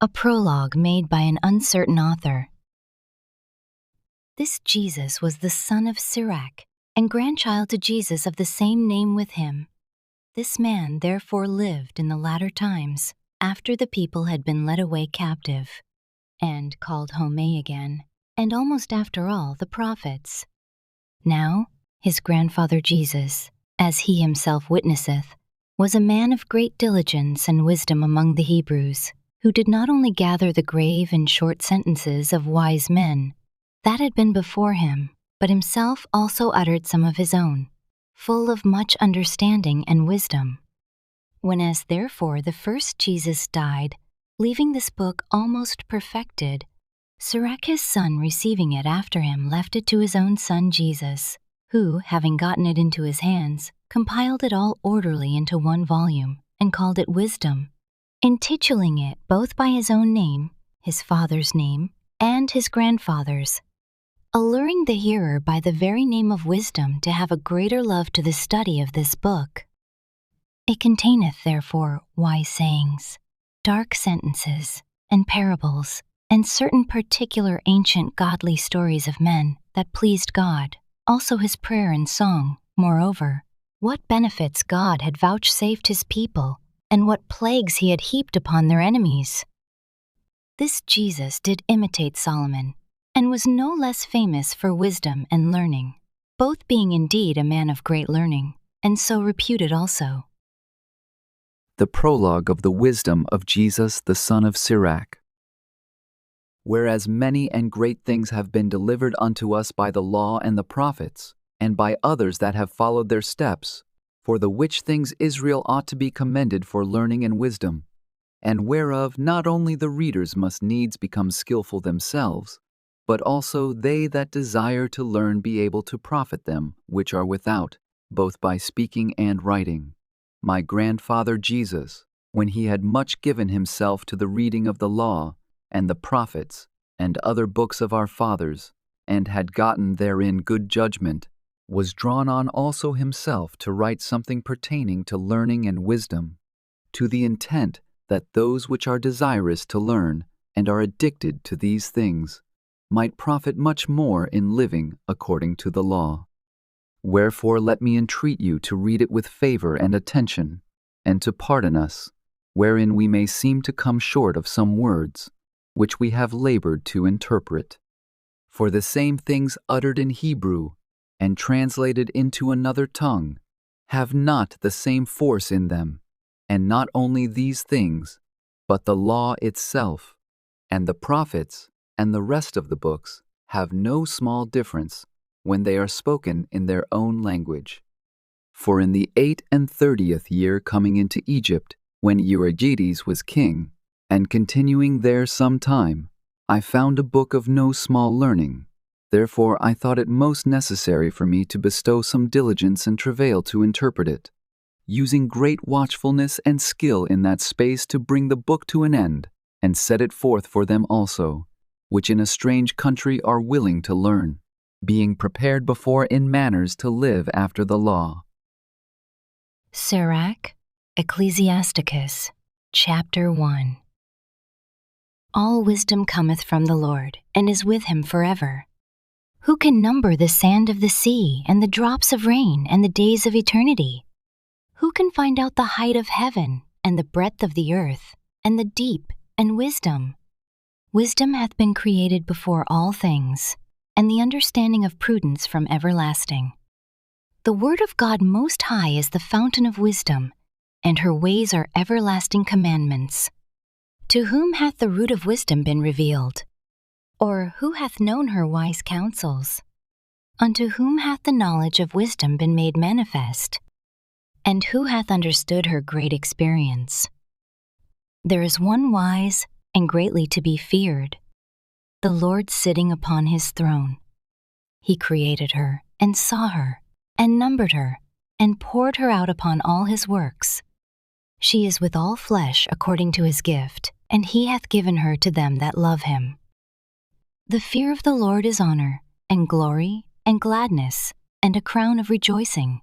A prologue made by an uncertain author. This Jesus was the son of Sirach, and grandchild to Jesus of the same name with him. This man therefore lived in the latter times, after the people had been led away captive, and called home again, and almost after all the prophets. Now his grandfather Jesus, as he himself witnesseth, was a man of great diligence and wisdom among the Hebrews, who did not only gather the grave and short sentences of wise men that had been before him, but himself also uttered some of his own, full of much understanding and wisdom. Whenas therefore the first Jesus died, leaving this book almost perfected, Sirach his son receiving it after him left it to his own son Jesus, who, having gotten it into his hands, compiled it all orderly into one volume, and called it Wisdom, intituling it both by his own name, his father's name, and his grandfather's, alluring the hearer by the very name of wisdom to have a greater love to the study of this book. It containeth therefore wise sayings, dark sentences, and parables, and certain particular ancient godly stories of men that pleased God, also his prayer and song, moreover, what benefits God had vouchsafed his people, and what plagues he had heaped upon their enemies. This Jesus did imitate Solomon, and was no less famous for wisdom and learning, both being indeed a man of great learning, and so reputed also. The prologue of the wisdom of Jesus the son of Sirach. Whereas many and great things have been delivered unto us by the law and the prophets, and by others that have followed their steps, for the which things Israel ought to be commended for learning and wisdom, and whereof not only the readers must needs become skillful themselves, but also they that desire to learn be able to profit them which are without, both by speaking and writing. My grandfather Jesus, when he had much given himself to the reading of the law, and the prophets, and other books of our fathers, and had gotten therein good judgment, was drawn on also himself to write something pertaining to learning and wisdom, to the intent that those which are desirous to learn and are addicted to these things might profit much more in living according to the law. Wherefore let me entreat you to read it with favor and attention, and to pardon us, wherein we may seem to come short of some words, which we have labored to interpret. For the same things uttered in Hebrew, and translated into another tongue, have not the same force in them, and not only these things, but the law itself, and the prophets, and the rest of the books, have no small difference when they are spoken in their own language. For in the 38th year coming into Egypt, when Euergetes was king, and continuing there some time, I found a book of no small learning. Therefore I thought it most necessary for me to bestow some diligence and travail to interpret it, using great watchfulness and skill in that space to bring the book to an end, and set it forth for them also, which in a strange country are willing to learn, being prepared before in manners to live after the law. Sirach, Ecclesiasticus, Chapter 1. All wisdom cometh from the Lord, and is with him forever. Who can number the sand of the sea, and the drops of rain, and the days of eternity? Who can find out the height of heaven, and the breadth of the earth, and the deep, and wisdom? Wisdom hath been created before all things, and the understanding of prudence from everlasting. The word of God Most High is the fountain of wisdom, and her ways are everlasting commandments. To whom hath the root of wisdom been revealed? Or who hath known her wise counsels? Unto whom hath the knowledge of wisdom been made manifest? And who hath understood her great experience? There is one wise and greatly to be feared, the Lord sitting upon his throne. He created her, and saw her, and numbered her, and poured her out upon all his works. She is with all flesh according to his gift, and he hath given her to them that love him. The fear of the Lord is honor, and glory, and gladness, and a crown of rejoicing.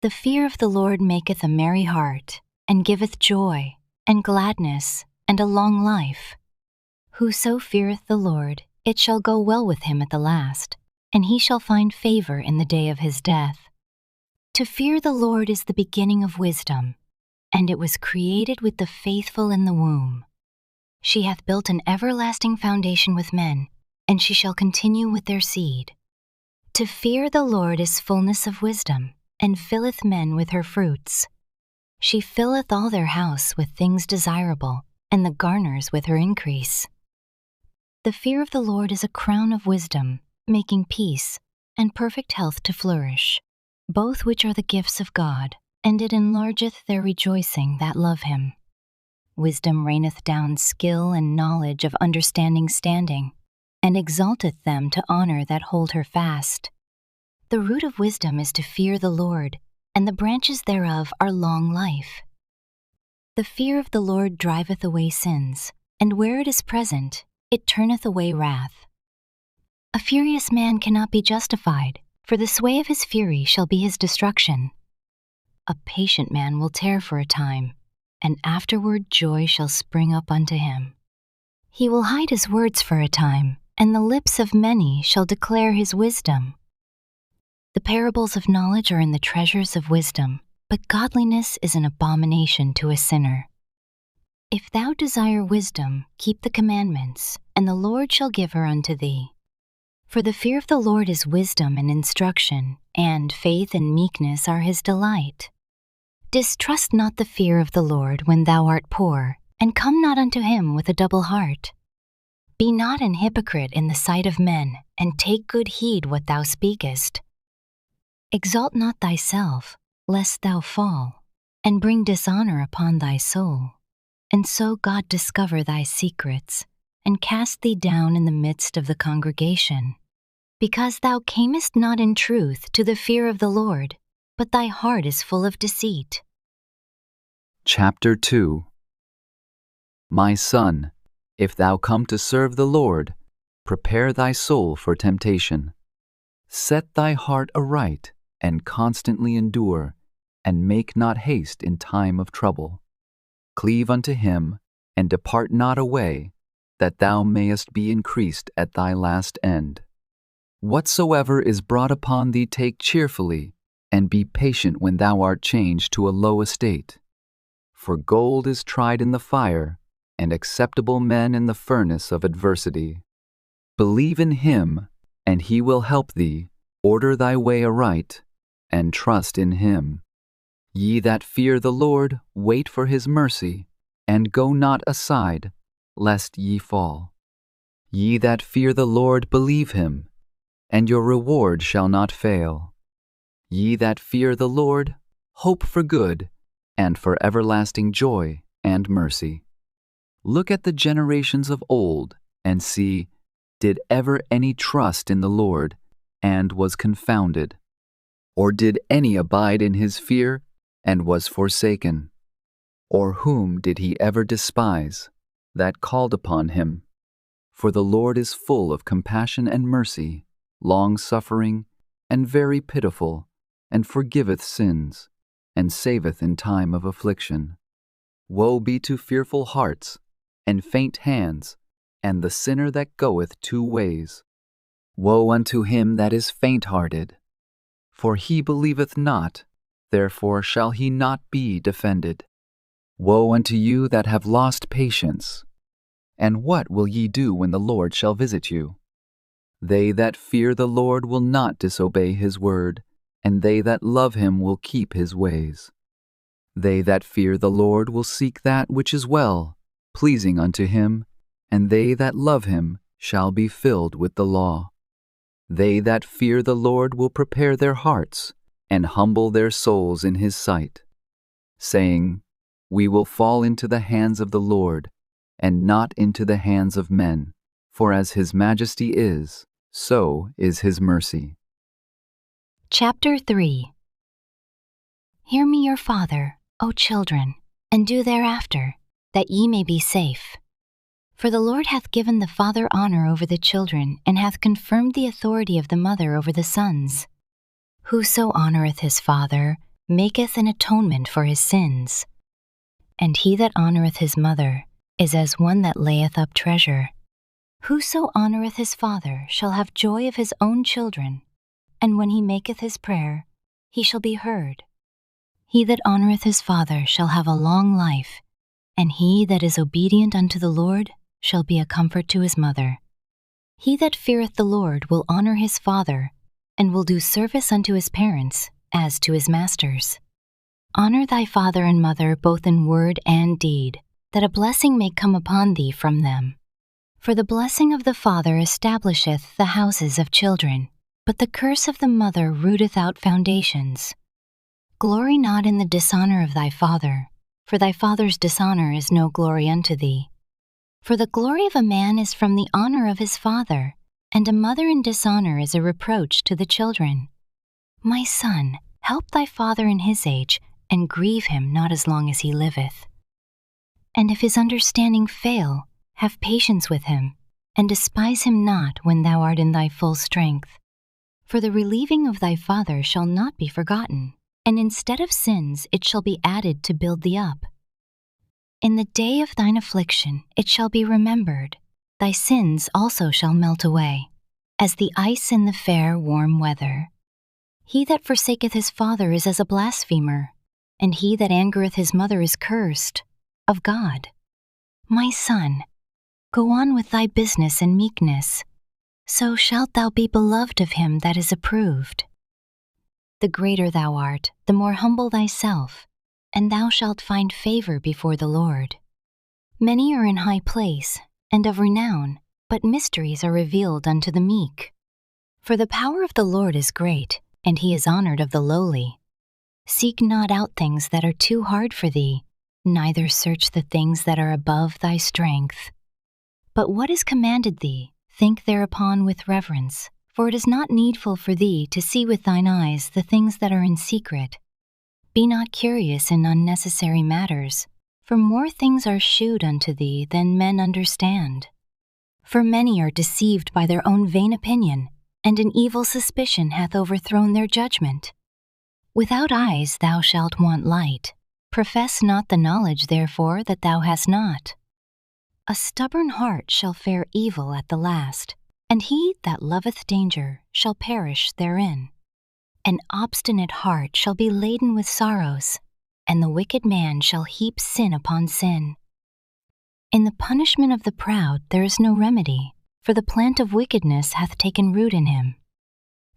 The fear of the Lord maketh a merry heart, and giveth joy, and gladness, and a long life. Whoso feareth the Lord, it shall go well with him at the last, and he shall find favor in the day of his death. To fear the Lord is the beginning of wisdom, and it was created with the faithful in the womb. She hath built an everlasting foundation with men, and she shall continue with their seed. To fear the Lord is fullness of wisdom, and filleth men with her fruits. She filleth all their house with things desirable, and the garners with her increase. The fear of the Lord is a crown of wisdom, making peace, and perfect health to flourish, both which are the gifts of God, and it enlargeth their rejoicing that love him. Wisdom raineth down skill and knowledge of understanding standing, and exalteth them to honor that hold her fast. The root of wisdom is to fear the Lord, and the branches thereof are long life. The fear of the Lord driveth away sins, and where it is present, it turneth away wrath. A furious man cannot be justified, for the sway of his fury shall be his destruction. A patient man will tarry for a time, and afterward joy shall spring up unto him. He will hide his words for a time, and the lips of many shall declare his wisdom. The parables of knowledge are in the treasures of wisdom, but godliness is an abomination to a sinner. If thou desire wisdom, keep the commandments, and the Lord shall give her unto thee. For the fear of the Lord is wisdom and instruction, and faith and meekness are his delight. Distrust not the fear of the Lord when thou art poor, and come not unto him with a double heart. Be not an hypocrite in the sight of men, and take good heed what thou speakest. Exalt not thyself, lest thou fall, and bring dishonor upon thy soul. And so God discover thy secrets, and cast thee down in the midst of the congregation. Because thou camest not in truth to the fear of the Lord, but thy heart is full of deceit. Chapter 2. My son, if thou come to serve the Lord, prepare thy soul for temptation. Set thy heart aright, and constantly endure, and make not haste in time of trouble. Cleave unto him, and depart not away, that thou mayest be increased at thy last end. Whatsoever is brought upon thee take cheerfully, and be patient when thou art changed to a low estate. For gold is tried in the fire, and acceptable men in the furnace of adversity. Believe in him, and he will help thee, order thy way aright, and trust in him. Ye that fear the Lord, wait for his mercy, and go not aside, lest ye fall. Ye that fear the Lord, believe him, and your reward shall not fail. Ye that fear the Lord, hope for good, and for everlasting joy and mercy. Look at the generations of old, and see, did ever any trust in the Lord, and was confounded? Or did any abide in his fear, and was forsaken? Or whom did he ever despise, that called upon him? For the Lord is full of compassion and mercy, long-suffering, and very pitiful, and forgiveth sins, and saveth in time of affliction. Woe be to fearful hearts, and faint hands, and the sinner that goeth two ways. Woe unto him that is faint-hearted, for he believeth not, therefore shall he not be defended. Woe unto you that have lost patience! And what will ye do when the Lord shall visit you? They that fear the Lord will not disobey his word, and they that love him will keep his ways. They that fear the Lord will seek that which is well, pleasing unto him, and they that love him shall be filled with the law. They that fear the Lord will prepare their hearts, and humble their souls in his sight, saying, We will fall into the hands of the Lord, and not into the hands of men, for as his majesty is, so is his mercy. Chapter 3. Hear me, your father, O children, and do thereafter, that ye may be safe. For the Lord hath given the father honor over the children, and hath confirmed the authority of the mother over the sons. Whoso honoureth his father maketh an atonement for his sins. And he that honoureth his mother is as one that layeth up treasure. Whoso honoureth his father shall have joy of his own children, and when he maketh his prayer, he shall be heard. He that honoureth his father shall have a long life, and he that is obedient unto the Lord shall be a comfort to his mother. He that feareth the Lord will honour his father, and will do service unto his parents, as to his masters. Honour thy father and mother both in word and deed, that a blessing may come upon thee from them. For the blessing of the father establisheth the houses of children, but the curse of the mother rooteth out foundations. Glory not in the dishonour of thy father, for thy father's dishonour is no glory unto thee. For the glory of a man is from the honour of his father, and a mother in dishonour is a reproach to the children. My son, help thy father in his age, and grieve him not as long as he liveth. And if his understanding fail, have patience with him, and despise him not when thou art in thy full strength. For the relieving of thy father shall not be forgotten, and instead of sins it shall be added to build thee up. In the day of thine affliction it shall be remembered, thy sins also shall melt away, as the ice in the fair warm weather. He that forsaketh his father is as a blasphemer, and he that angereth his mother is cursed of God. My son, go on with thy business in meekness, so shalt thou be beloved of him that is approved. The greater thou art, the more humble thyself, and thou shalt find favor before the Lord. Many are in high place, and of renown, but mysteries are revealed unto the meek. For the power of the Lord is great, and he is honored of the lowly. Seek not out things that are too hard for thee, neither search the things that are above thy strength. But what is commanded thee, think thereupon with reverence, for it is not needful for thee to see with thine eyes the things that are in secret. Be not curious in unnecessary matters, for more things are shewed unto thee than men understand. For many are deceived by their own vain opinion, and an evil suspicion hath overthrown their judgment. Without eyes thou shalt want light. Profess not the knowledge, therefore, that thou hast not. A stubborn heart shall fare evil at the last, and he that loveth danger shall perish therein. An obstinate heart shall be laden with sorrows, and the wicked man shall heap sin upon sin. In the punishment of the proud there is no remedy, for the plant of wickedness hath taken root in him.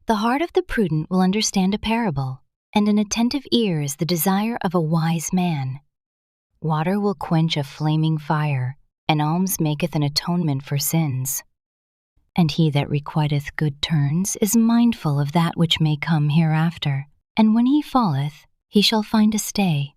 The heart of the prudent will understand a parable, and an attentive ear is the desire of a wise man. Water will quench a flaming fire, and alms maketh an atonement for sins. And he that requiteth good turns is mindful of that which may come hereafter, and when he falleth, he shall find a stay.